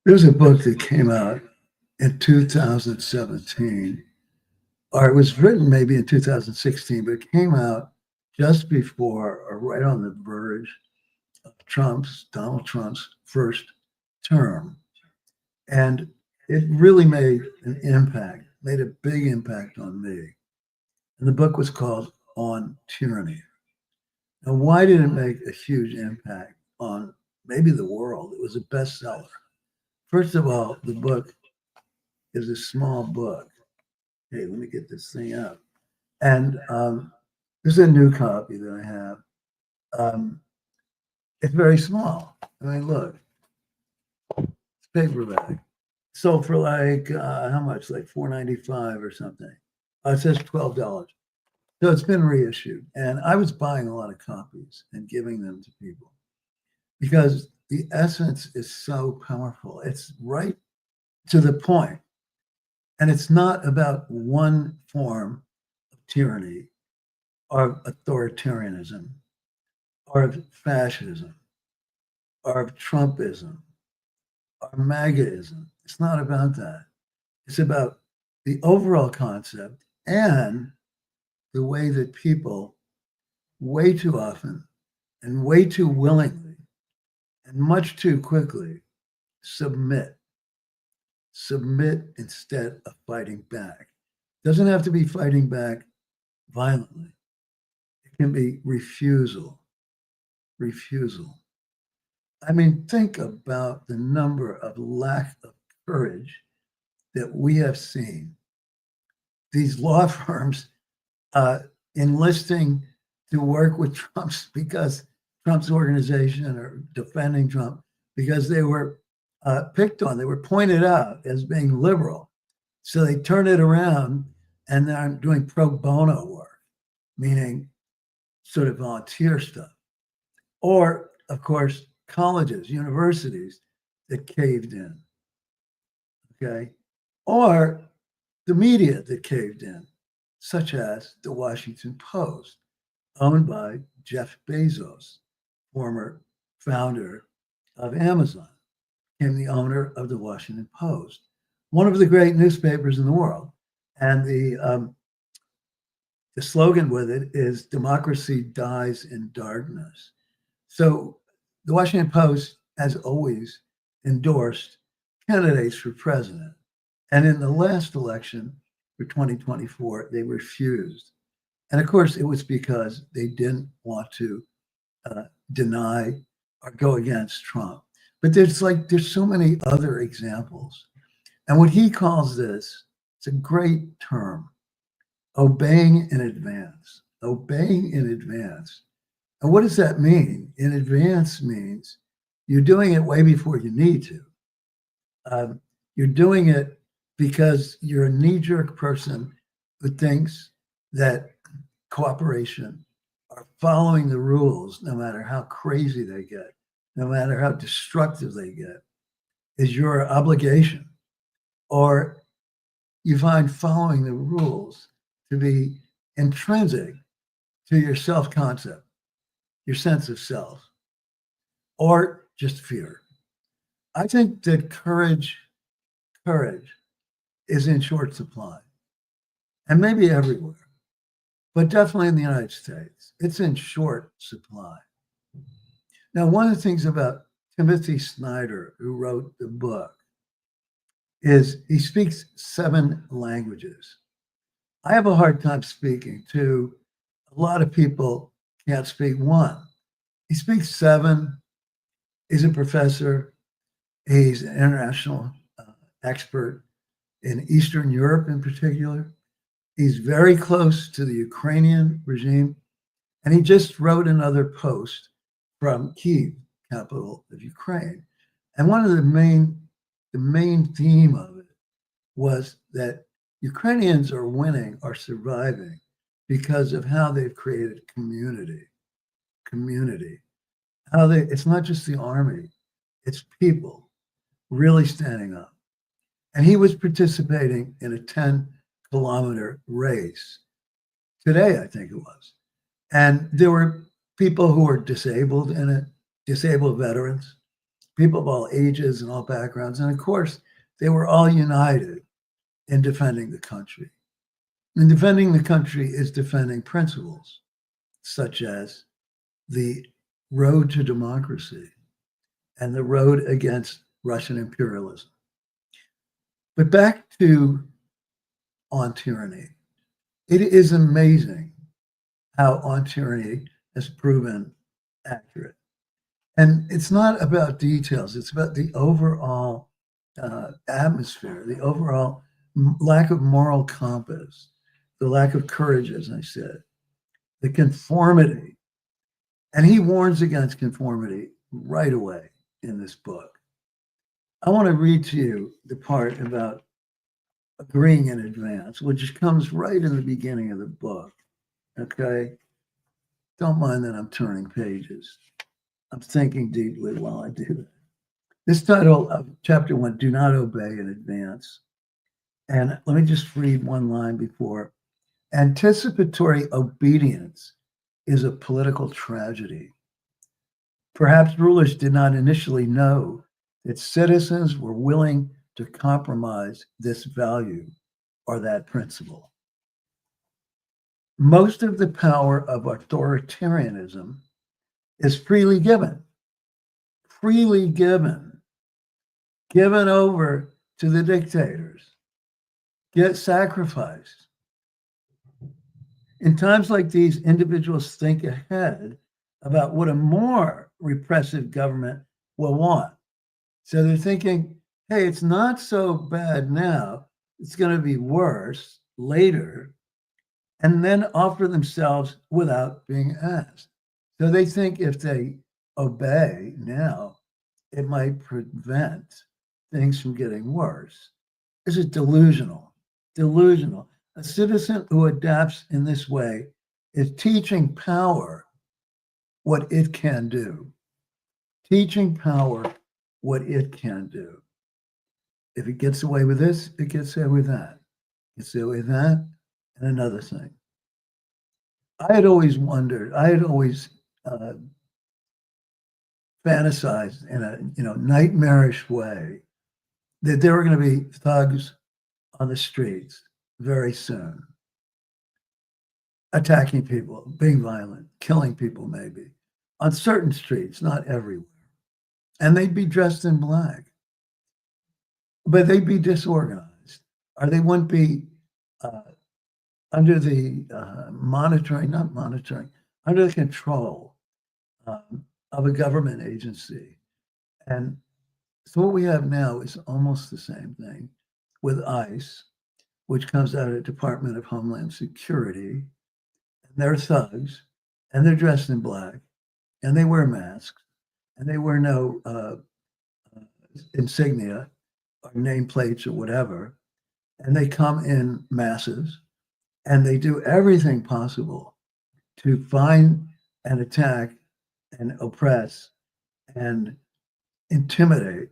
There's a book that came out in 2017, or it was written maybe in 2016, but it came out just before or right on the verge of Donald Trump's first term. And it really made an impact, made a big impact on me. And the book was called On Tyranny. Now, why did it make a huge impact on maybe the world? It was a bestseller. First of all, the book is a small book. Hey, let me get this thing out. And this is a new copy that I have. It's very small. I mean, look, it's paperback. Sold for like how much? Like $4.95 or something. It says $12. So it's been reissued, and I was buying a lot of copies and giving them to people because the essence is so powerful. It's right to the point, and it's not about one form of tyranny or authoritarianism or of fascism or of Trumpism or MAGAism. It's not about that. It's about the overall concept and the way that people way too often and way too willingly and much too quickly submit instead of fighting back. Doesn't have to be fighting back violently. It can be refusal. I mean, think about the number of lack of courage that we have seen. These law firms enlisting to work with Trump's organization or defending Trump because they were picked on. They were pointed out as being liberal. So they turn it around and they're doing pro bono work, meaning sort of volunteer stuff. Or, of course, colleges, universities that caved in, okay? Or the media that caved in, such as the Washington Post, owned by Jeff Bezos, former founder of Amazon, became the owner of the Washington Post, one of the great newspapers in the world. And the slogan with it is "Democracy dies in darkness." So the Washington Post has always endorsed candidates for president. And in the last election for 2024, they refused. And of course, it was because they didn't want to deny or go against Trump. But there's so many other examples. And what he calls this, it's a great term, obeying in advance. Obeying in advance. And what does that mean? In advance means you're doing it way before you need to. You're doing it because you're a knee-jerk person who thinks that cooperation or following the rules, no matter how crazy they get, no matter how destructive they get, is your obligation. Or you find following the rules to be intrinsic to your self-concept, your sense of self, or just fear. I think that courage is in short supply, and maybe everywhere, but definitely in the United States. It's in short supply. Now, one of the things about Timothy Snyder, who wrote the book, is he speaks 7 languages. I have a hard time speaking to a lot of people can't speak one. He speaks 7. He's a professor. He's an international expert in Eastern Europe in particular. He's very close to the Ukrainian regime. And he just wrote another post from Kyiv, capital of Ukraine. And one of the main theme of it was that Ukrainians are winning, are surviving because of how they've created community. It's not just the army, it's people really standing up. And he was participating in a 10-kilometer race today, I think it was. And there were people who were disabled in it, disabled veterans. people of all ages and all backgrounds. And of course, they were all united in defending the country. And defending the country is defending principles such as the road to democracy and the road against Russian imperialism. But back to On Tyranny. It is amazing how On Tyranny has proven accurate. And it's not about details, it's about the overall atmosphere, the overall lack of moral compass, the lack of courage, as I said, the conformity. And he warns against conformity right away in this book. I want to read to you the part about agreeing in advance, which comes right in the beginning of the book. Okay? Don't mind that I'm turning pages. I'm thinking deeply while I do that. This title of chapter 1, Do Not Obey in Advance. And let me just read one line before. Anticipatory obedience is a political tragedy. Perhaps rulers did not initially know that citizens were willing to compromise this value or that principle. Most of the power of authoritarianism is freely given over to the dictators, get sacrificed. In times like these, individuals think ahead about what a more repressive government will want. So they're thinking, hey, it's not so bad now, it's going to be worse later, and then offer themselves without being asked. So they think if they obey now, it might prevent things from getting worse. This is delusional. A citizen who adapts in this way is teaching power what it can do. Teaching power what it can do. If it gets away with this, it gets away with that. It gets away with that, and another thing. I had always fantasized in a nightmarish way that there were going to be thugs on the streets very soon, attacking people, being violent, killing people maybe, on certain streets, not everywhere. And they'd be dressed in black, but they'd be disorganized, or they wouldn't be under the under the control of a government agency. And so what we have now is almost the same thing with ICE, which comes out of the Department of Homeland Security. And they're thugs, and they're dressed in black, and they wear masks, and they wear no insignia or nameplates or whatever. And they come in masses, and they do everything possible to find and attack and oppress and intimidate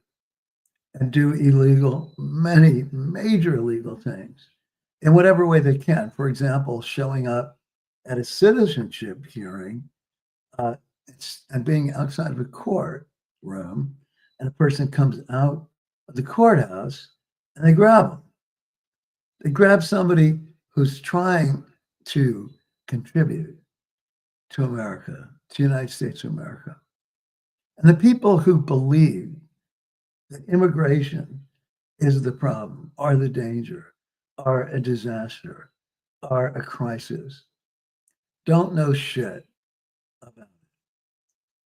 and do many major illegal things in whatever way they can. For example, showing up at a citizenship hearing and being outside of a courtroom, and a person comes out of the courthouse and they grab them. They grab somebody who's trying to contribute to America, to the United States of America. And the people who believe that immigration is the problem, are the danger, are a disaster, are a crisis, don't know shit about it.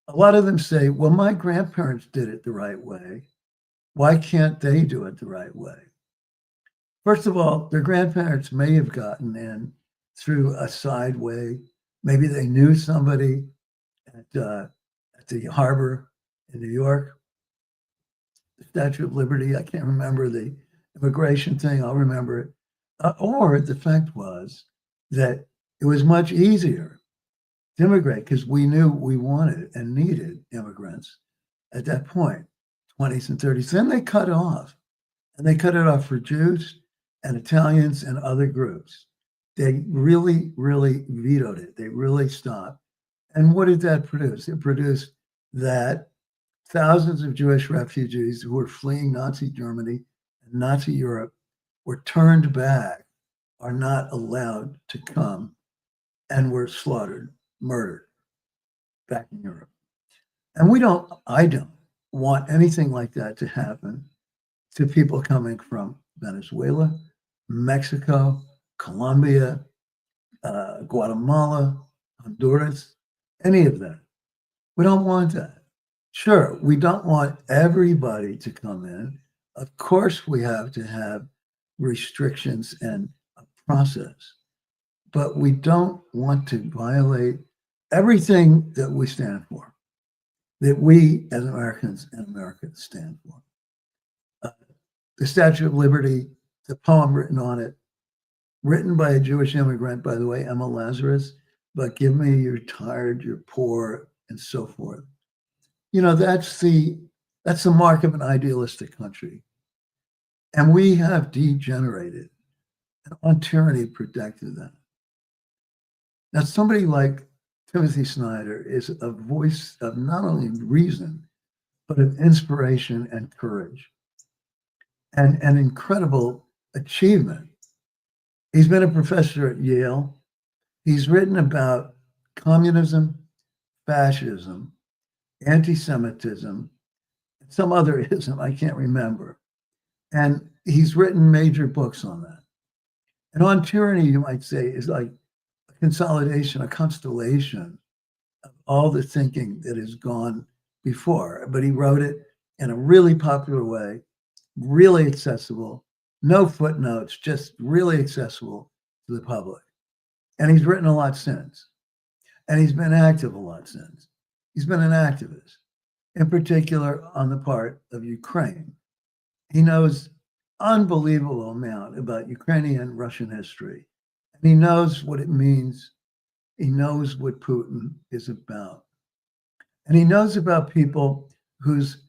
A lot of them say, well, my grandparents did it the right way. Why can't they do it the right way? First of all, their grandparents may have gotten in through a side way. Maybe they knew somebody at the harbor in New York, the Statue of Liberty. I can't remember the immigration thing. I'll remember it. Or the fact was that it was much easier to immigrate because we knew we wanted and needed immigrants at that point, 20s and 30s. Then they cut off, and they cut it off for Jews and Italians and other groups. They really, really vetoed it. They really stopped. And what did that produce? It produced that thousands of Jewish refugees who were fleeing Nazi Germany and Nazi Europe were turned back, are not allowed to come, and were slaughtered, murdered back in Europe. And I don't want anything like that to happen to people coming from Venezuela, Mexico, Colombia, Guatemala, Honduras, any of that. We don't want that. Sure, we don't want everybody to come in. Of course, we have to have restrictions and a process, but we don't want to violate everything that we stand for, that we as Americans and Americans stand for. The Statue of Liberty, the poem written on it, written by a Jewish immigrant, by the way, Emma Lazarus, but give me, you're tired, you're poor, and so forth. You know, that's the mark of an idealistic country. And we have degenerated, and on tyranny protected that. Now, somebody like Timothy Snyder is a voice of not only reason, but of inspiration and courage, and an incredible achievement. He's been a professor at Yale. He's written about communism, fascism, anti-Semitism, some other ism I can't remember. And he's written major books on that. And On Tyranny, you might say, is like a consolidation, a constellation of all the thinking that has gone before. But he wrote it in a really popular way, really accessible, no footnotes, just really accessible to the public. And he's written a lot since. And he's been active a lot since. He's been an activist, in particular on the part of Ukraine. He knows unbelievable amount about Ukrainian Russian history. And he knows what it means. He knows what Putin is about. And he knows about people whose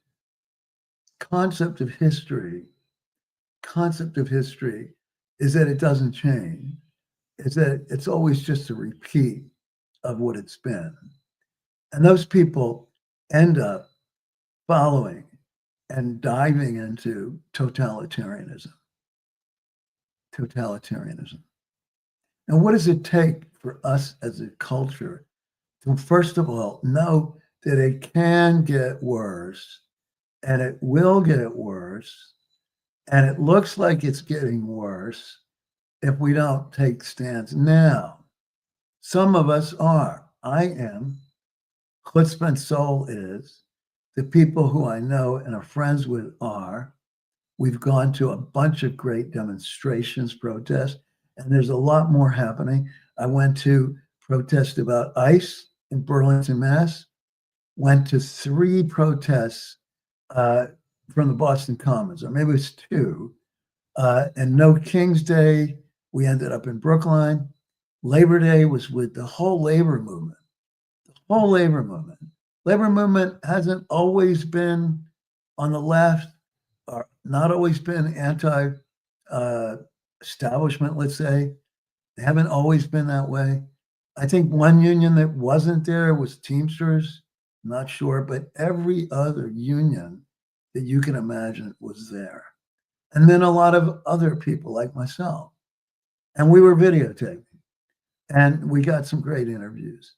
concept of history is that it doesn't change. It's that it's always just a repeat of what it's been. And those people end up following and diving into totalitarianism. And what does it take for us as a culture to, first of all, know that it can get worse and it will get worse, and it looks like it's getting worse if we don't take stands now? Some of us are. I am. Chutzpah Soul is. The people who I know and are friends with are. We've gone to a bunch of great demonstrations, protests, and there's a lot more happening. I went to protest about ICE in Burlington, Mass. Went to 3 protests from the Boston Commons, or maybe it's 2. And No King's Day, we ended up in Brookline. Labor Day was with the whole labor movement. Labor movement hasn't always been on the left, or not always been anti-establishment, let's say. They haven't always been that way. I think one union that wasn't there was Teamsters, not sure, but every other union that you can imagine was there. And then a lot of other people like myself. And we were videotaping, and we got some great interviews.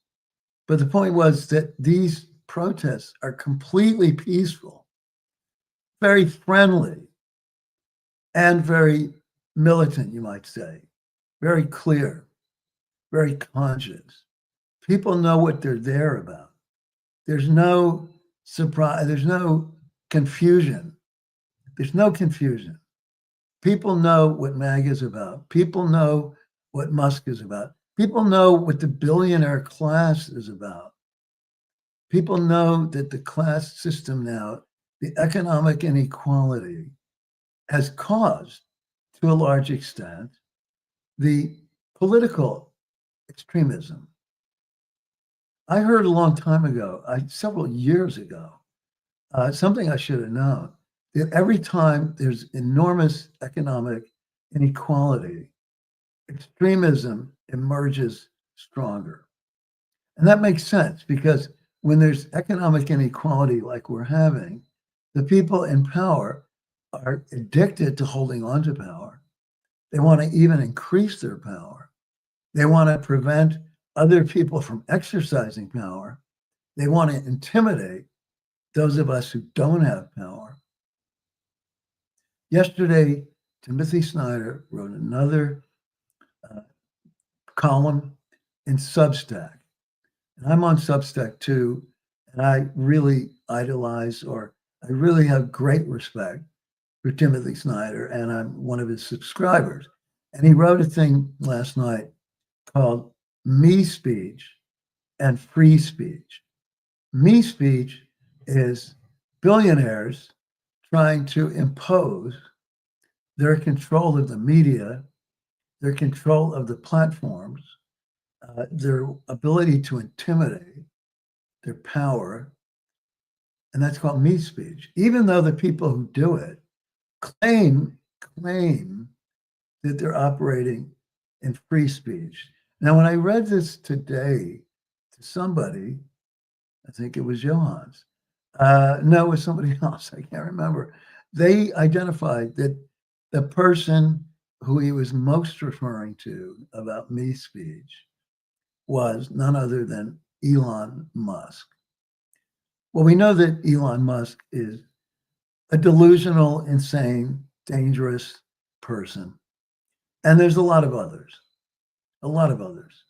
But the point was that these protests are completely peaceful, very friendly, and very militant, you might say, very clear, very conscious. People know what they're there about. There's no surprise, there's no confusion. People know what MAGA is about. People know what Musk is about. People know what the billionaire class is about. People know that the class system now, the economic inequality, has caused, to a large extent, the political extremism. I heard a long time ago, several years ago, something I should have known, that every time there's enormous economic inequality, extremism emerges stronger. And that makes sense because when there's economic inequality like we're having, the people in power are addicted to holding on to power. They want to even increase their power. They want to prevent other people from exercising power. They want to intimidate those of us who don't have power. Yesterday, Timothy Snyder wrote another column in Substack. And I'm on Substack too, and I really idolize, or I really have great respect for Timothy Snyder, and I'm one of his subscribers. And he wrote a thing last night called Me Speech and Free Speech. Me Speech is billionaires trying to impose their control of the media, their control of the platforms, their ability to intimidate, their power, and that's called me speech. Even though the people who do it claim that they're operating in free speech. Now, when I read this today to somebody, I think it was Johans. No, it was somebody else. I can't remember. They identified that the person who he was most referring to about me speech was none other than Elon Musk. Well, we know that Elon Musk is a delusional, insane, dangerous person. And there's a lot of others, a lot of others.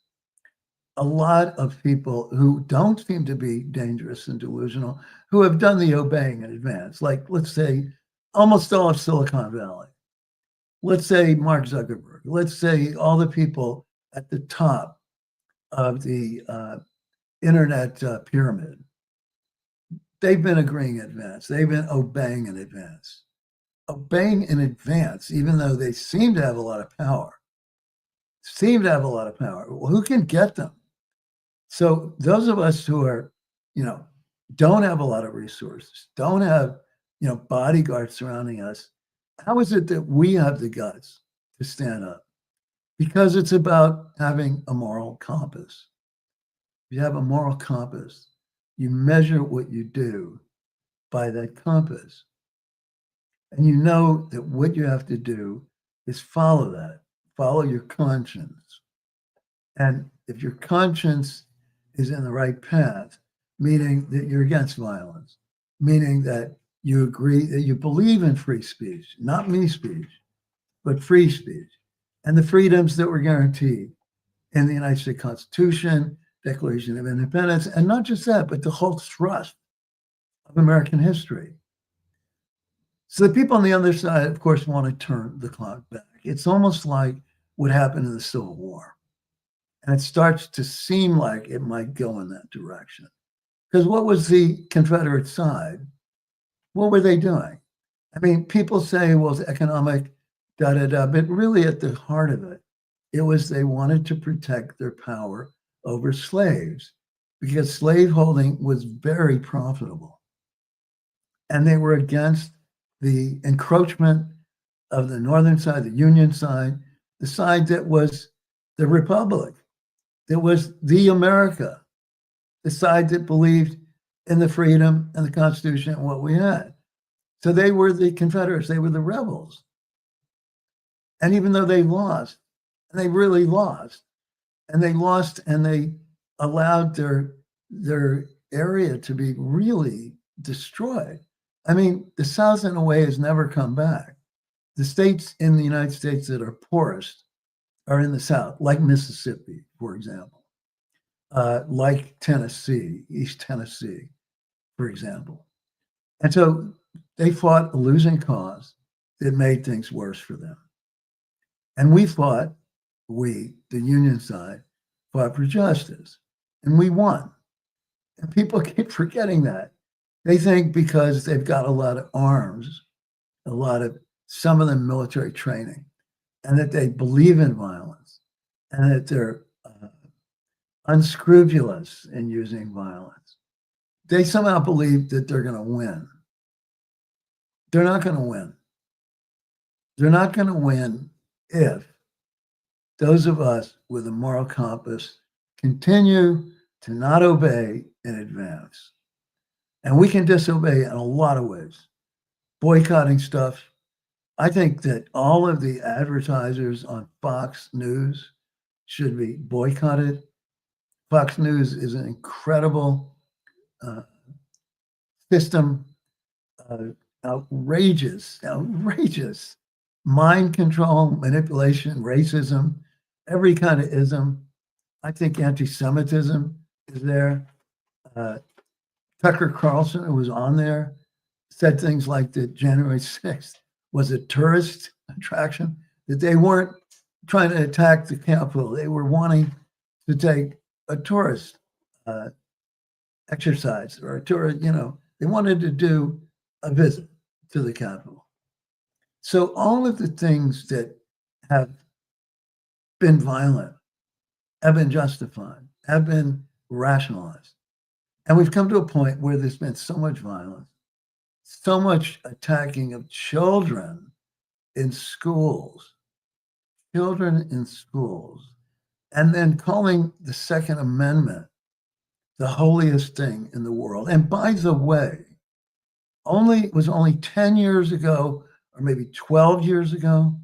A lot of people who don't seem to be dangerous and delusional, who have done the obeying in advance. Like, let's say, almost all of Silicon Valley. Let's say Mark Zuckerberg. Let's say all the people at the top of the internet pyramid. They've been agreeing in advance. They've been obeying in advance. Obeying in advance, even though they seem to have a lot of power. Well, who can get them? So those of us who are, don't have a lot of resources, don't have, bodyguards surrounding us, how is it that we have the guts to stand up? Because it's about having a moral compass. If you have a moral compass, you measure what you do by that compass. And you know that what you have to do is follow that, follow your conscience. And if your conscience is in the right path, meaning that you're against violence, meaning that you agree that you believe in free speech, not me speech, but free speech, and the freedoms that were guaranteed in the United States Constitution, Declaration of Independence, and not just that, but the whole thrust of American history. So the people on the other side, of course, want to turn the clock back. It's almost like what happened in the Civil War. And it starts to seem like it might go in that direction. Because what was the Confederate side? What were they doing? I mean, people say, well, it's economic, but really at the heart of it, it was they wanted to protect their power over slaves because slaveholding was very profitable. And they were against the encroachment of the northern side, the Union side, the side that was the Republic, that was the America, the side that believed in the freedom and the Constitution and what we had. So they were the Confederates, they were the rebels. And even though they lost, and they really lost, and they allowed their area to be really destroyed. I mean, the South in a way has never come back. The states in the United States that are poorest are in the South, like Mississippi, for example, like Tennessee, East Tennessee, for example. And so they fought a losing cause that made things worse for them. And the Union side, fought for justice, and we won. And people keep forgetting that. They think because they've got a lot of arms, some of them military training, and that they believe in violence, and that they're unscrupulous in using violence. They somehow believe that they're going to win. They're not going to win. They're not going to win if those of us with a moral compass continue to not obey in advance. And we can disobey in a lot of ways. Boycotting stuff. I think that all of the advertisers on Fox News should be boycotted. Fox News is an incredible system, outrageous mind control, manipulation, racism, every kind of ism. I think anti-Semitism is there. Tucker Carlson, who was on there, said things like that January 6th was a tourist attraction, that they weren't trying to attack the Capitol. They were wanting to take a tourist exercise or a tourist, they wanted to do a visit to the Capitol. So all of the things that have been violent have been justified, have been rationalized. And we've come to a point where there's been so much violence, so much attacking of children in schools, and then calling the Second Amendment the holiest thing in the world. And by the way, it was only 10 years ago, or maybe 12 years ago,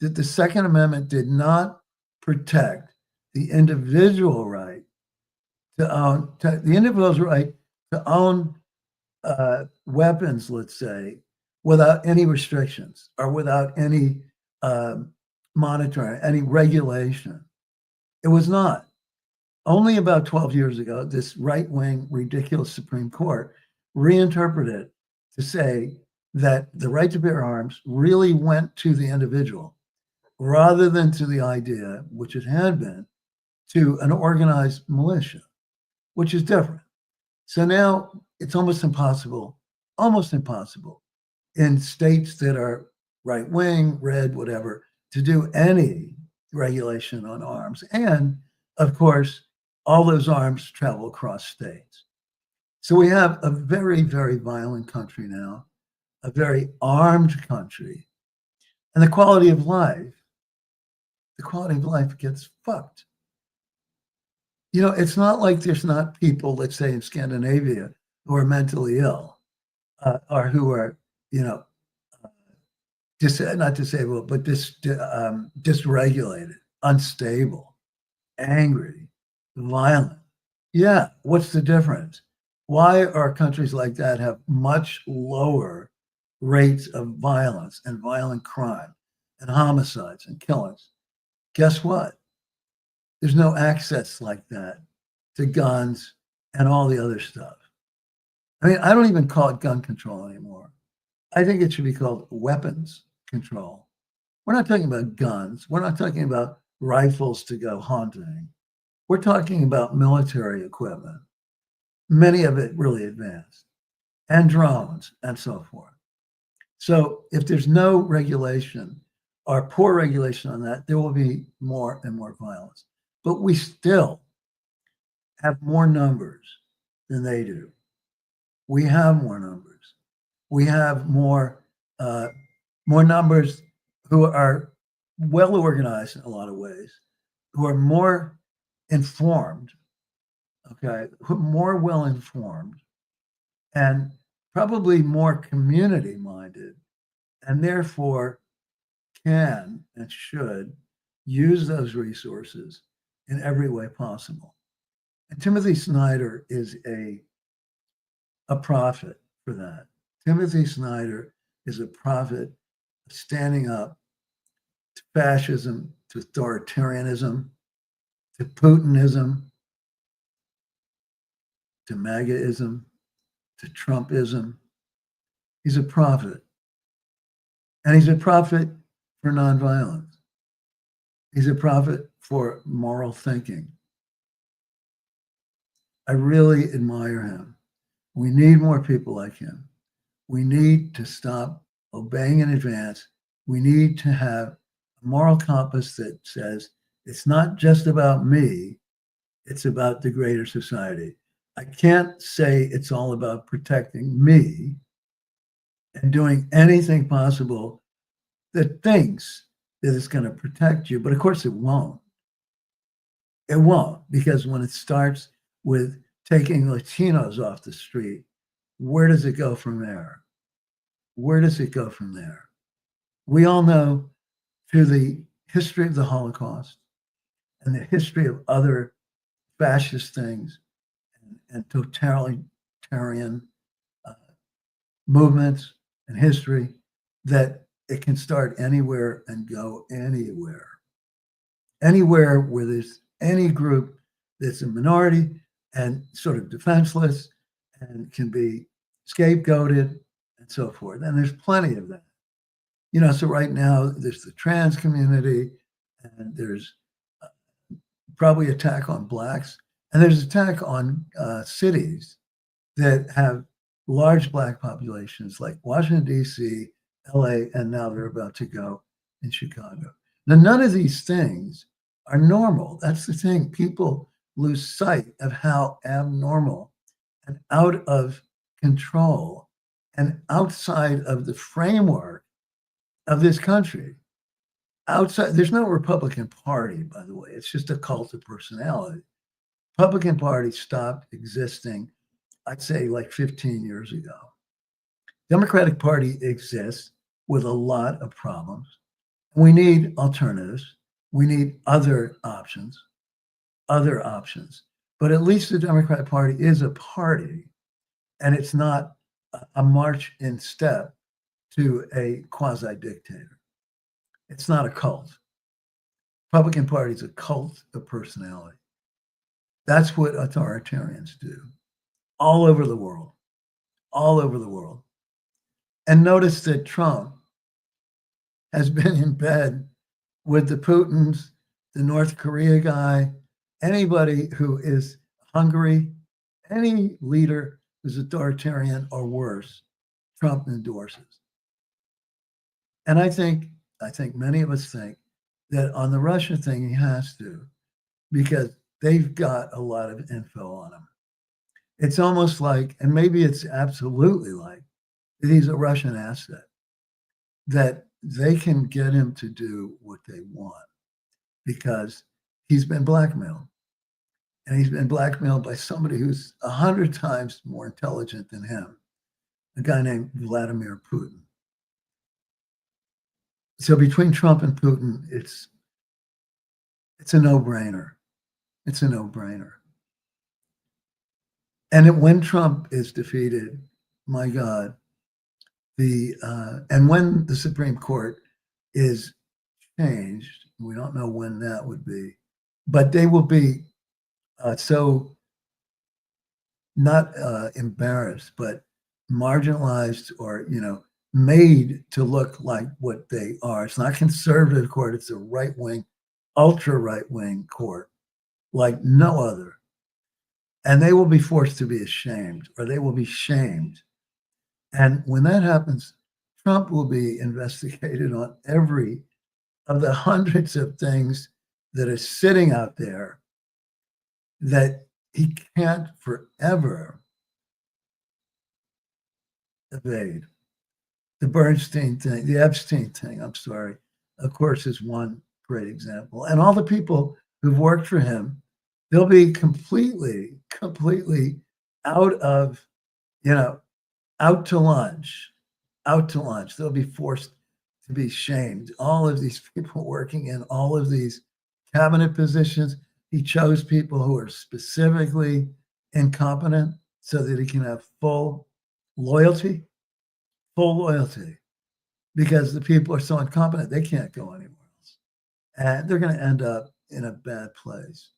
that the Second Amendment did not protect the individual right to own, weapons, let's say, without any restrictions or without any monitoring, any regulation. It was not. Only about 12 years ago, this right-wing, ridiculous Supreme Court reinterpreted it to say that the right to bear arms really went to the individual rather than to the idea, which it had been, to an organized militia, which is different. So now it's almost impossible in states that are right-wing, red, whatever, to do any regulation on arms. And of course, all those arms travel across states. So we have a very, very violent country now, a very armed country. And the quality of life gets fucked. It's not like there's not people, let's say in Scandinavia, who are mentally ill or who are, not disabled, but dysregulated, unstable, angry, violent. Yeah, what's the difference? Why are countries like that have much lower rates of violence and violent crime and homicides and killings? Guess what? There's no access like that to guns and all the other stuff. I mean, I don't even call it gun control anymore. I think it should be called weapons control. We're not talking about guns. We're not talking about rifles to go hunting. We're talking about military equipment, many of it really advanced, and drones and so forth. So if there's no regulation or poor regulation on that, there will be more and more violence. But we still have more numbers than they do. We have more numbers. We have more numbers who are well organized in a lot of ways, who are more informed, more well informed, and probably more community minded, and therefore can and should use those resources in every way possible. And Timothy Snyder is a prophet for that. Timothy Snyder is a prophet standing up to fascism, to authoritarianism, to Putinism, to MAGAism, to Trumpism. He's a prophet. And he's a prophet for nonviolence. He's a prophet for moral thinking. I really admire him. We need more people like him. We need to stop obeying in advance. We need to have a moral compass that says it's not just about me, it's about the greater society. I can't say it's all about protecting me and doing anything possible that thinks that it's going to protect you, but of course it won't. It won't, because when it starts with taking Latinos off the street. Where does it go from there? Where does it go from there? We all know through the history of the Holocaust and the history of other fascist things and totalitarian uh, movements and history that it can start anywhere and go anywhere. Anywhere where there's any group that's a minority and sort of defenseless and can be scapegoated and so forth. And there's plenty of that. So right now there's the trans community and there's probably attack on blacks and there's attack on cities that have large black populations like Washington, D.C., LA, and now they're about to go in Chicago. Now, none of these things are normal. That's the thing. People lose sight of how abnormal and out of control and outside of the framework of this country. Outside, there's no Republican Party, by the way. It's just a cult of personality. Republican Party stopped existing, I'd say, like 15 years ago. Democratic Party exists with a lot of problems. We need alternatives. We need other options. But at least the Democratic Party is a party, and it's not a march in step to a quasi-dictator. It's not a cult. Republican Party is a cult of personality. That's what authoritarians do all over the world, all over the world. And notice that Trump has been in bed with the Putins, the North Korea guy, anybody who is hungry, any leader who's authoritarian or worse, Trump endorses. And I think many of us think that on the Russia thing, he has to, because they've got a lot of info on him. It's almost like, and maybe it's absolutely like, that he's a Russian asset, that they can get him to do what they want because he's been blackmailed. And he's been blackmailed by somebody who's 100 times more intelligent than him, a guy named Vladimir Putin. So between Trump and Putin, it's a no-brainer. It's a no-brainer. And when Trump is defeated, my God, and when the Supreme Court is changed, we don't know when that would be, but they will be so not embarrassed, but marginalized or, made to look like what they are. It's not conservative court. It's a right-wing, ultra right-wing court like no other. And they will be forced to be ashamed, or they will be shamed. And when that happens, Trump will be investigated on every of the hundreds of things that are sitting out there that he can't forever evade. The Bernstein thing, the Epstein thing, I'm sorry, of course, is one great example. And all the people who've worked for him, they'll be completely out of, out to lunch. They'll be forced to be shamed. All of these people working in all of these cabinet positions, he chose people who are specifically incompetent so that he can have full loyalty, because the people are so incompetent, they can't go anywhere else. And they're going to end up in a bad place.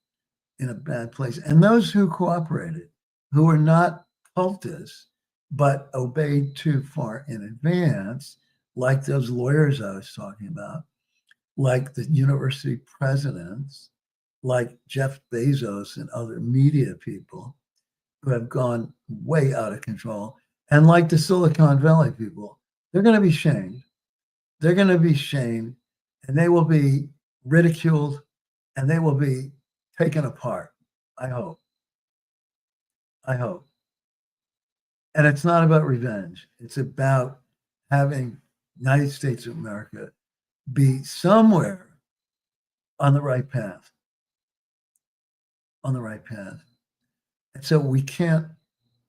And those who cooperated, who are not cultists, but obeyed too far in advance, like those lawyers I was talking about, like the university presidents, like Jeff Bezos and other media people who have gone way out of control, and like the Silicon Valley people, they're going to be shamed. They're going to be shamed, and they will be ridiculed, and they will be taken apart. I hope. And it's not about revenge. It's about having United States of America be somewhere on the right path. And so we can't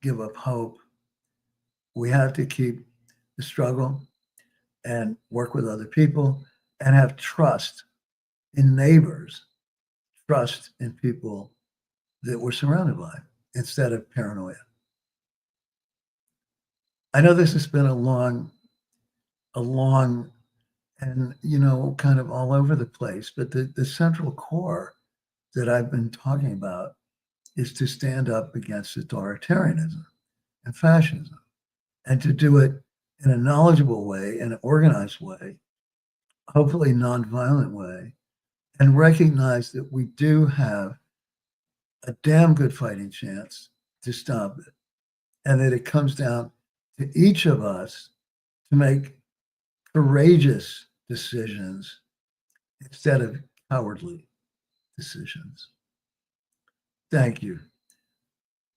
give up hope. We have to keep the struggle and work with other people and have trust in neighbors, trust in people that we're surrounded by instead of paranoia. I know this has been a long and, kind of all over the place, but the central core that I've been talking about is to stand up against authoritarianism and fascism and to do it in a knowledgeable way, in an organized way, hopefully nonviolent way, and recognize that we do have a damn good fighting chance to stop it. And that it comes down to each of us to make courageous decisions instead of cowardly decisions. Thank you.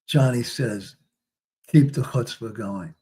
Johnny says, keep the chutzpah going.